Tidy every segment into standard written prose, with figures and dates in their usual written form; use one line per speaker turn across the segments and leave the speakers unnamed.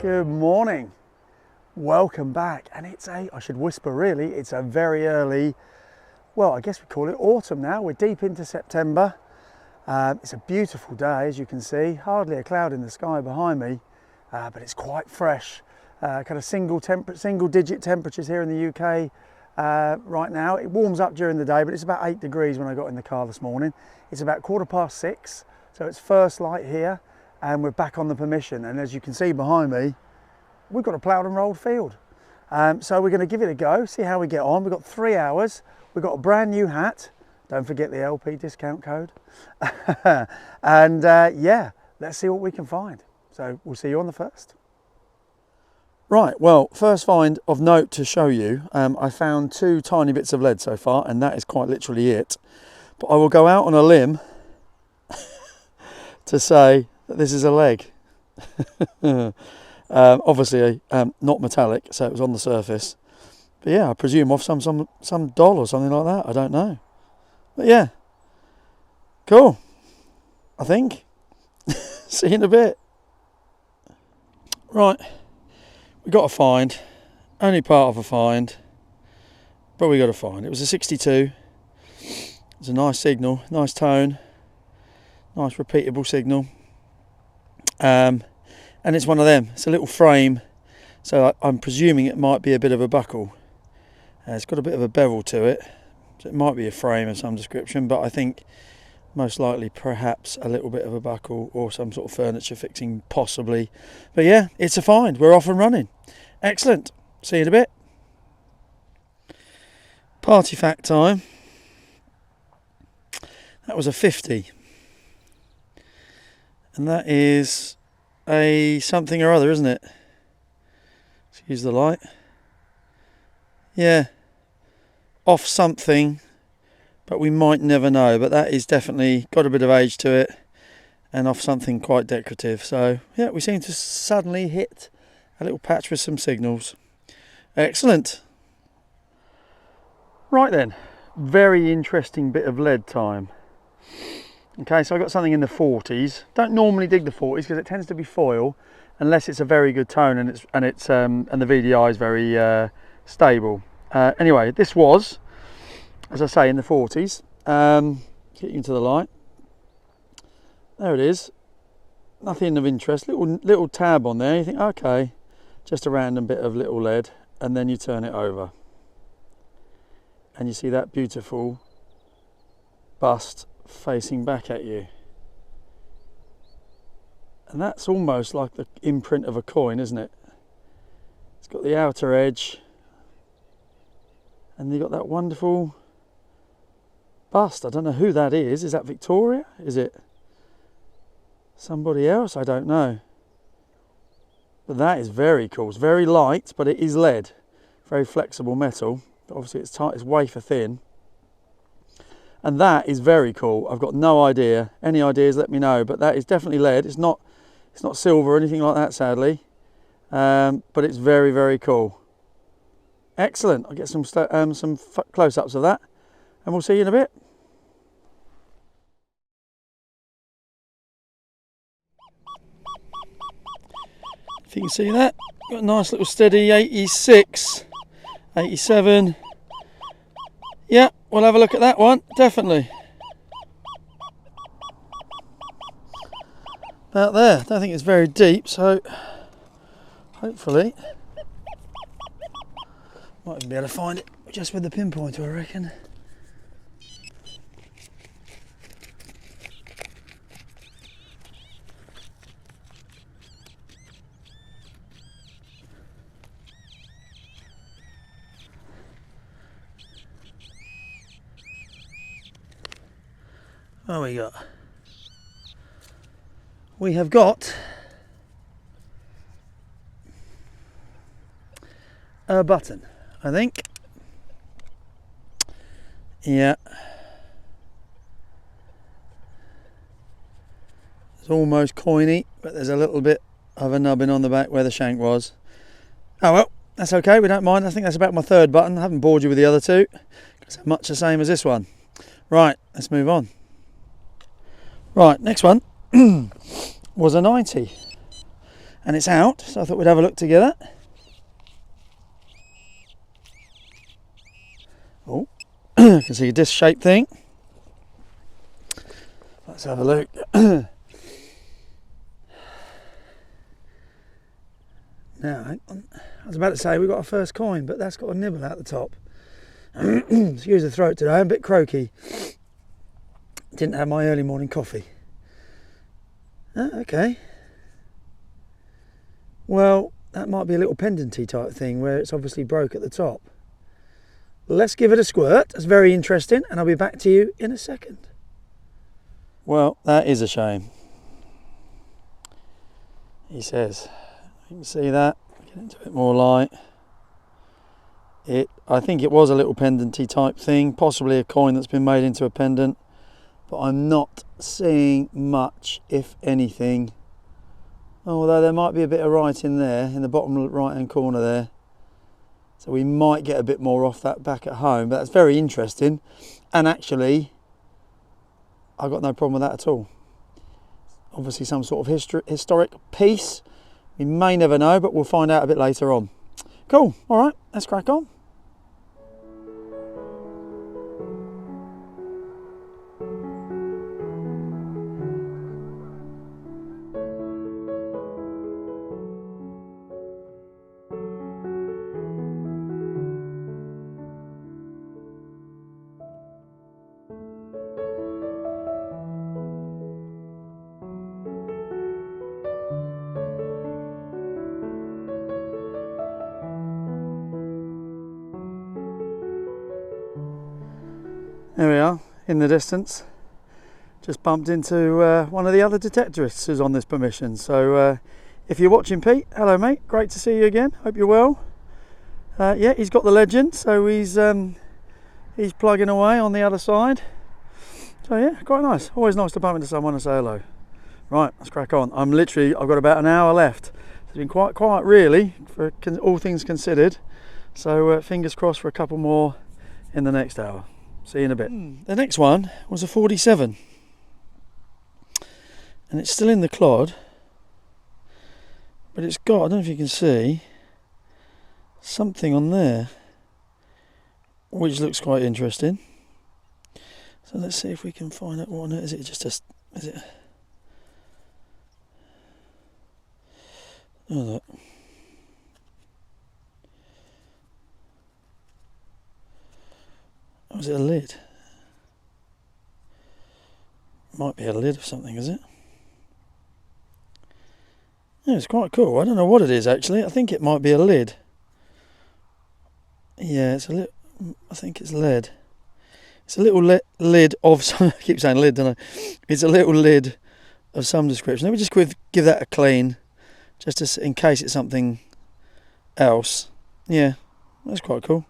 Good morning, welcome back. And it's I should whisper really, it's a very early, well, I guess we call it autumn now. We're deep into September. It's a beautiful day, as you can see, hardly a cloud in the sky behind me, but it's quite fresh. Kind of single digit temperatures here in the UK right now. It warms up during the day, but it's about 8 degrees when I got in the car this morning. It's about 6:15, so it's first light here. And we're back on the permission, and as you can see behind me, we've got a ploughed and rolled field. So we're going to give it a go, see how we get on. We've got 3 hours, we've got a brand new hat, don't forget the LP discount code, and yeah, let's see what we can find. So we'll see you on the first. Right, well, first find of note to show you, I found 2 tiny bits of lead so far, and that is quite literally it. But I will go out on a limb to say that this is a leg. Obviously not metallic, so it was on the surface, but yeah, I presume off some doll or something like that. I don't know, but yeah, cool, I think. See you in a bit. Right, we got a find, only part of a find, but we got a find. It was a 62. It's a nice signal, nice tone, nice repeatable signal. And it's one of them. It's a little frame, so I'm presuming it might be a bit of a buckle. It's got a bit of a bevel to it, so it might be a frame of some description, but I think most likely perhaps a little bit of a buckle or some sort of furniture fixing possibly. But yeah, it's a find. We're off and running. Excellent. See you in a bit. Party fact time. That was a 50. And that is a something or other, isn't it? Excuse the light. Yeah, off something, but we might never know. But that is definitely got a bit of age to it, and off something quite decorative. So yeah, we seem to suddenly hit a little patch with some signals. Excellent. Right then, very interesting bit of lead time. Okay, so I got something in the 40s. Don't normally dig the 40s because it tends to be foil, unless it's a very good tone and the VDI is very stable. Anyway, this was, as I say, in the 40s. Get you into the light. There it is. Nothing of interest. Little tab on there. You think, okay, just a random bit of little lead, and then you turn it over, and you see that beautiful bust facing back at you, and that's almost like the imprint of a coin, isn't it? It's got the outer edge, and you've got that wonderful bust. I don't know who that is. Is that Victoria? Is it somebody else? I don't know, but that is very cool. It's very light, but it is lead, very flexible metal. Obviously it's tight, it's wafer thin. And that is very cool. I've got no idea. Any ideas, let me know. But that is definitely lead. It's not silver or anything like that, sadly. But it's very, very cool. Excellent. I'll get some close-ups of that, and we'll see you in a bit. If you can see that, got a nice little steady 86, 87. Yeah, we'll have a look at that one, definitely. About there. Don't think it's very deep, so hopefully might even be able to find it just with the pinpointer, I reckon. What we got? We have got a button, I think. Yeah. It's almost coiny, but there's a little bit of a nubbin on the back where the shank was. Oh well, that's okay, we don't mind. I think that's about my 3rd button. I haven't bored you with the other 2. It's much the same as this one. Right, let's move on. Right, next one was a 90. and it's out, so I thought we'd have a look together. Oh, you can see a disc-shaped thing. Let's have a look. Now, I was about to say we got our first coin, but that's got a nibble out the top. Excuse the throat today, I'm a bit croaky. Didn't have my early morning coffee. Okay. Well, that might be a little pendanty type thing where it's obviously broke at the top. Let's give it a squirt. That's very interesting, and I'll be back to you in a second. Well, that is a shame. He says, you can see that, get into a bit more light. I think it was a little pendanty type thing, possibly a coin that's been made into a pendant, but I'm not seeing much, if anything. Although there might be a bit of writing there, in the bottom right hand corner there. So we might get a bit more off that back at home, but that's very interesting. And actually, I've got no problem with that at all. Obviously some sort of historic piece. We may never know, but we'll find out a bit later on. Cool, all right, let's crack on. There we are, in the distance. Just bumped into one of the other detectorists who's on this permission. So if you're watching, Pete, hello mate, great to see you again, hope you're well. Yeah, he's got the legend, so he's plugging away on the other side. So yeah, quite nice, always nice to bump into someone and say hello. Right, let's crack on. I've got about an hour left. It's been quite quiet really, for all things considered. So fingers crossed for a couple more in the next hour. See you in a bit. The next one was a 47, and it's still in the clod, but it's got, I don't know if you can see, something on there which looks quite interesting. So let's see if we can find out what on it is. It just is it? Oh look. Oh, is it a lid? Might be a lid of something, is it? Yeah, it's quite cool. I don't know what it is actually. I think it might be a lid. Yeah, it's a lid. I think it's lead. It's a little lid of some. I keep saying lid, don't I? It's a little lid of some description. Let me just give that a clean, just in case it's something else. Yeah, that's quite cool.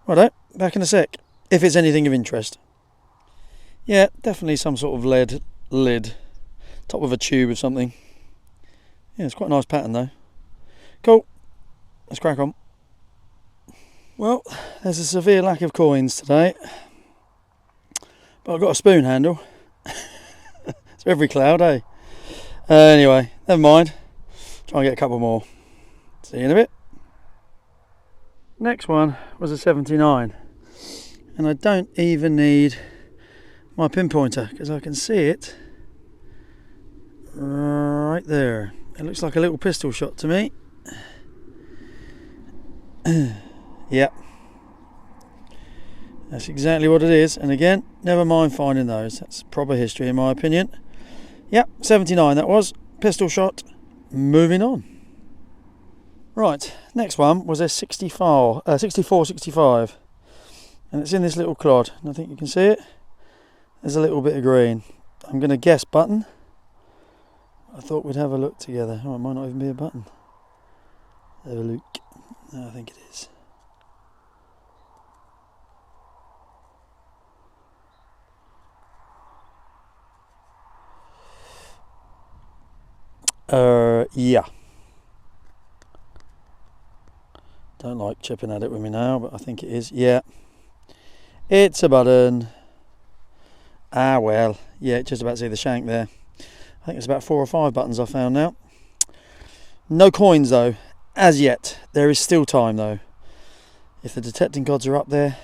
Righto, back in a sec. If it's anything of interest. Yeah, definitely some sort of lead lid. Top of a tube of something. Yeah, it's quite a nice pattern though. Cool. Let's crack on. Well, there's a severe lack of coins today. But I've got a spoon handle. It's every cloud, eh? Anyway, never mind. Try and get a couple more. See you in a bit. Next one was a 79. And I don't even need my pinpointer because I can see it right there. It looks like a little pistol shot to me. Yep, that's exactly what it is. And again, never mind finding those. That's proper history in my opinion. Yep, 79 that was. Pistol shot. Moving on. Right, next one was a 64-65. And it's in this little clod, and I think you can see it. There's a little bit of green. I'm going to guess button. I thought we'd have a look together. Oh, it might not even be a button. Have a look. No, I think it is. Yeah. Don't like chipping at it with me now, but I think it is. Yeah. It's a button. Ah, well. Yeah, just about to see the shank there. I think it's about 4 or 5 buttons I found now. No coins though, as yet. There is still time though. If the detecting gods are up there,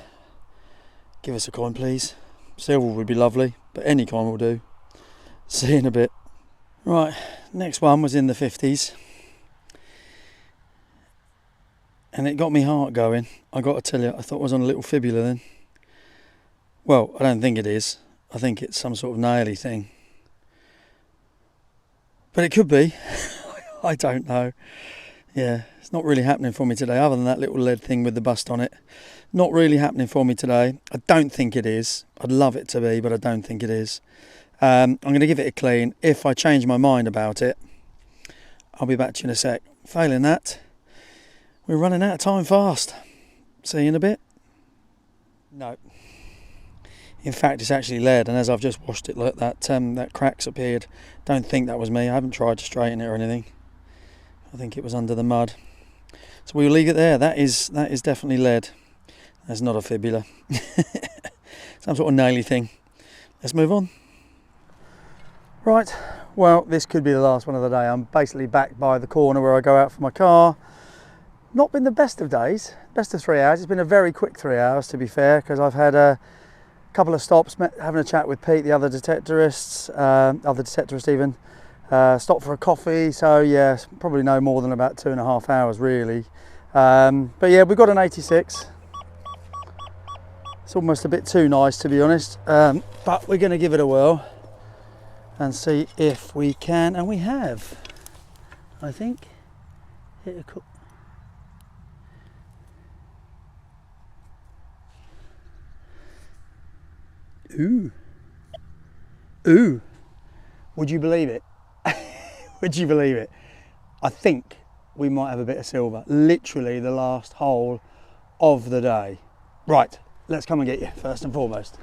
give us a coin please. Silver would be lovely, but any coin will do. See you in a bit. Right, next one was in the 50s. And it got me heart going. I got to tell you, I thought it was on a little fibula then. Well, I don't think it is. I think it's some sort of naily thing. But it could be. I don't know. Yeah, it's not really happening for me today, other than that little lead thing with the bust on it. Not really happening for me today. I don't think it is. I'd love it to be, but I don't think it is. I'm going to give it a clean. If I change my mind about it, I'll be back to you in a sec. Failing that, we're running out of time fast. See you in a bit. No. In fact, it's actually lead, and as I've just washed it, look, that crack's appeared. Don't think that was me. I haven't tried to straighten it or anything. I think it was under the mud. So we'll leave it there. That is definitely lead. That's not a fibula. Some sort of naily thing. Let's move on. Right, well, this could be the last one of the day. I'm basically back by the corner where I go out for my car. Not been the best of days, best of 3 hours. It's been a very quick 3 hours, to be fair, because I've had a couple of stops, having a chat with Pete, the other detectorist even, stopped for a coffee. So yeah, probably no more than about 2.5 hours really. But yeah, we've got an 86. It's almost a bit too nice, to be honest, but we're going to give it a whirl and see if we can, and we have, I think, hit a cool. Ooh. Ooh. Would you believe it? Would you believe it? I think we might have a bit of silver. Literally the last hole of the day. Right, let's come and get you first and foremost.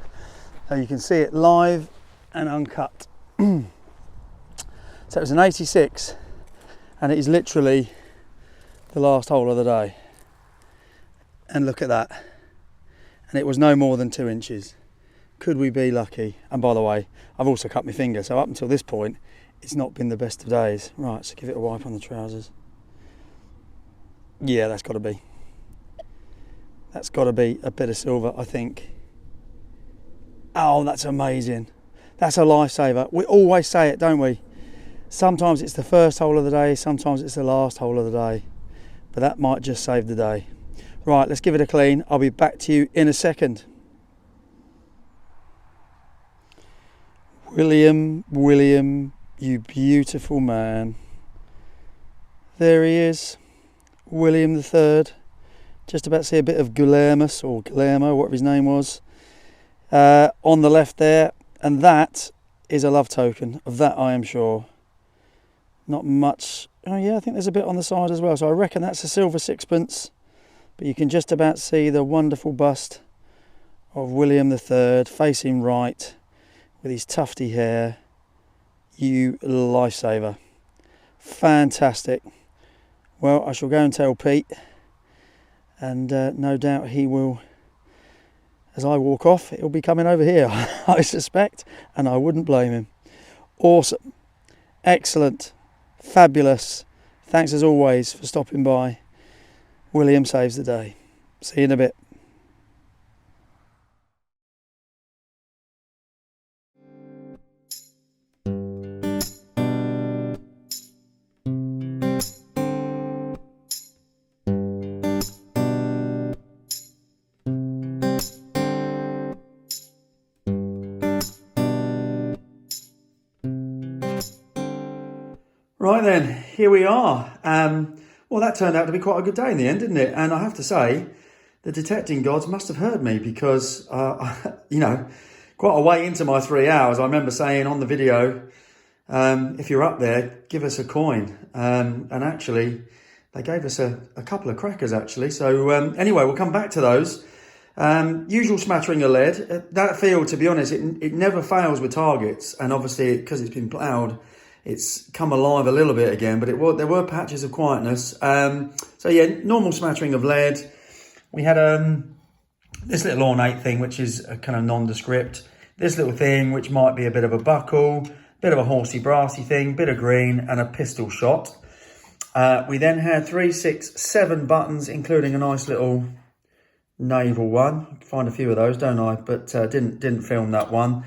So you can see it live and uncut. So it was an 86, and it is literally the last hole of the day. And look at that. And it was no more than 2 inches. Could we be lucky? And by the way, I've also cut my finger, so up until this point, it's not been the best of days. Right, so give it a wipe on the trousers. Yeah, that's got to be. That's got to be a bit of silver, I think. Oh, that's amazing. That's a lifesaver. We always say it, don't we? Sometimes it's the first hole of the day, sometimes it's the last hole of the day. But that might just save the day. Right, let's give it a clean. I'll be back to you in a second. William, you beautiful man. There he is, William III. Just about to see a bit of Guillermus, or Guillermo, whatever his name was, on the left there. And that is a love token, of that I am sure. Not much. Oh yeah, I think there's a bit on the side as well. So I reckon that's a silver sixpence. But you can just about see the wonderful bust of William III, facing right, with his tufty hair. You lifesaver. Fantastic. Well, I shall go and tell Pete, and no doubt he will, as I walk off, he'll be coming over here, I suspect, and I wouldn't blame him. Awesome. Excellent. Fabulous. Thanks as always for stopping by. William saves the day. See you in a bit. Right then, here we are. Well, that turned out to be quite a good day in the end, didn't it? And I have to say, the detecting gods must have heard me because, you know, quite a way into my 3 hours, I remember saying on the video, if you're up there, give us a coin. And actually, they gave us a couple of crackers, actually. So anyway, we'll come back to those. Usual smattering of lead. That field, to be honest, it never fails with targets. And obviously, because it's been ploughed, it's come alive a little bit again, but there were patches of quietness. So yeah, normal smattering of lead. We had this little ornate thing, which is a kind of nondescript. This little thing, which might be a bit of a buckle, bit of a horsey brassy thing, bit of green, and a pistol shot.
We then had 3, 6, 7 buttons, including a nice little naval one. I find a few of those, don't I? But didn't film that one.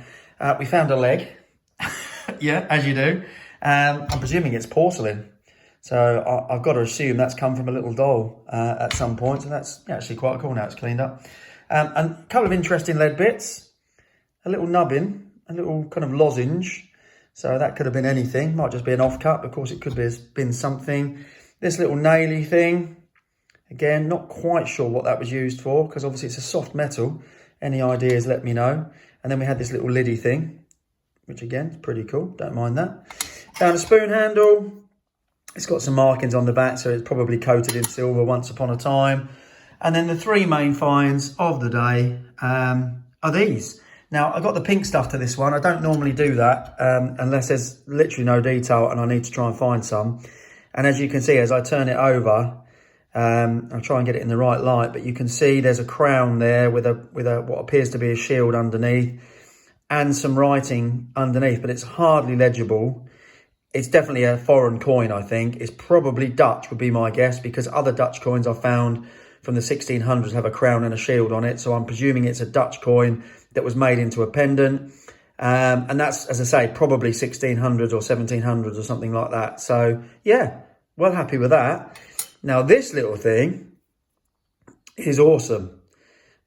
We found a leg. Yeah, as you do. I'm presuming it's porcelain. So I've got to assume that's come from a little doll at some point. So that's actually quite cool now it's cleaned up. And a couple of interesting lead bits. A little nubbin, a little kind of lozenge. So that could have been anything. Might just be an offcut. Of course, it could have been something. This little naily thing. Again, not quite sure what that was used for, because obviously it's a soft metal. Any ideas, let me know. And then we had this little liddy thing, which again, is pretty cool. Don't mind that. Found a spoon handle. It's got some markings on the back, so it's probably coated in silver once upon a time. And then the 3 main finds of the day are these. Now, I got the pink stuff to this one. I don't normally do that unless there's literally no detail and I need to try and find some. And as you can see, as I turn it over, I'll try and get it in the right light, but you can see there's a crown there with a what appears to be a shield underneath and some writing underneath, but it's hardly legible. It's definitely a foreign coin, I think. It's probably Dutch would be my guess, because other Dutch coins I've found from the 1600s have a crown and a shield on it. So I'm presuming it's a Dutch coin that was made into a pendant. And that's, as I say, probably 1600s or 1700s or something like that. So yeah, well happy with that. Now this little thing is awesome.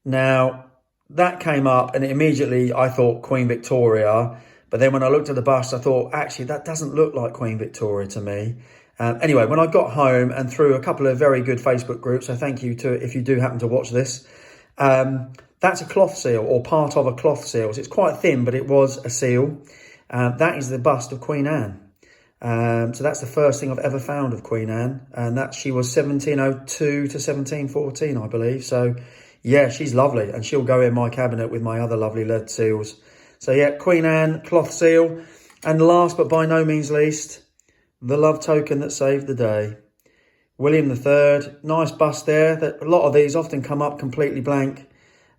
Now that came up and immediately I thought Queen Victoria. But then when I looked at the bust, I thought, actually, that doesn't look like Queen Victoria to me. Anyway, when I got home and through a couple of very good Facebook groups, so thank you to if you do happen to watch this, that's a cloth seal or part of a cloth seal. So it's quite thin, but it was a seal. That is the bust of Queen Anne. So that's the first thing I've ever found of Queen Anne. And that she was 1702 to 1714, I believe. So yeah, she's lovely. And she'll go in my cabinet with my other lovely lead seals. So yeah, Queen Anne, cloth seal. And last but by no means least, the love token that saved the day. William III, nice bust there. That a lot of these often come up completely blank.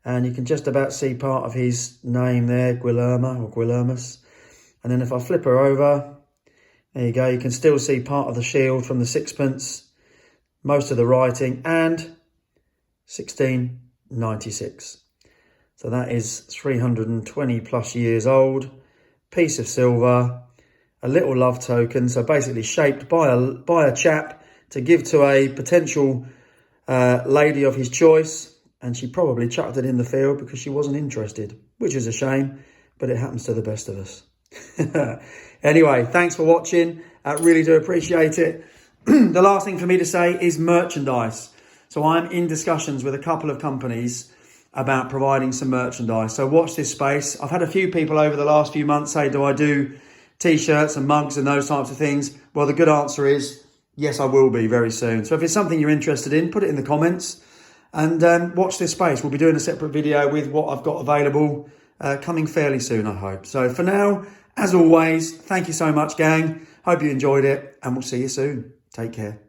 And you can just about see part of his name there, Guillermo or Guillermus. And then if I flip her over, there you go. You can still see part of the shield from the sixpence, most of the writing, and 1696. So that is 320 plus years old, piece of silver, a little love token. So basically shaped by a chap to give to a potential lady of his choice. And she probably chucked it in the field because she wasn't interested, which is a shame, but it happens to the best of us. Anyway, thanks for watching. I really do appreciate it. The last thing for me to say is merchandise. So I'm in discussions with a couple of companies about providing some merchandise. So watch this space. I've had a few people over the last few months say, do I do t-shirts and mugs and those types of things? Well, the good answer is yes, I will be very soon. So if it's something you're interested in, put it in the comments and watch this space. We'll be doing a separate video with what I've got available coming fairly soon, I hope. So for now, as always, thank you so much, gang. Hope you enjoyed it and we'll see you soon. Take care.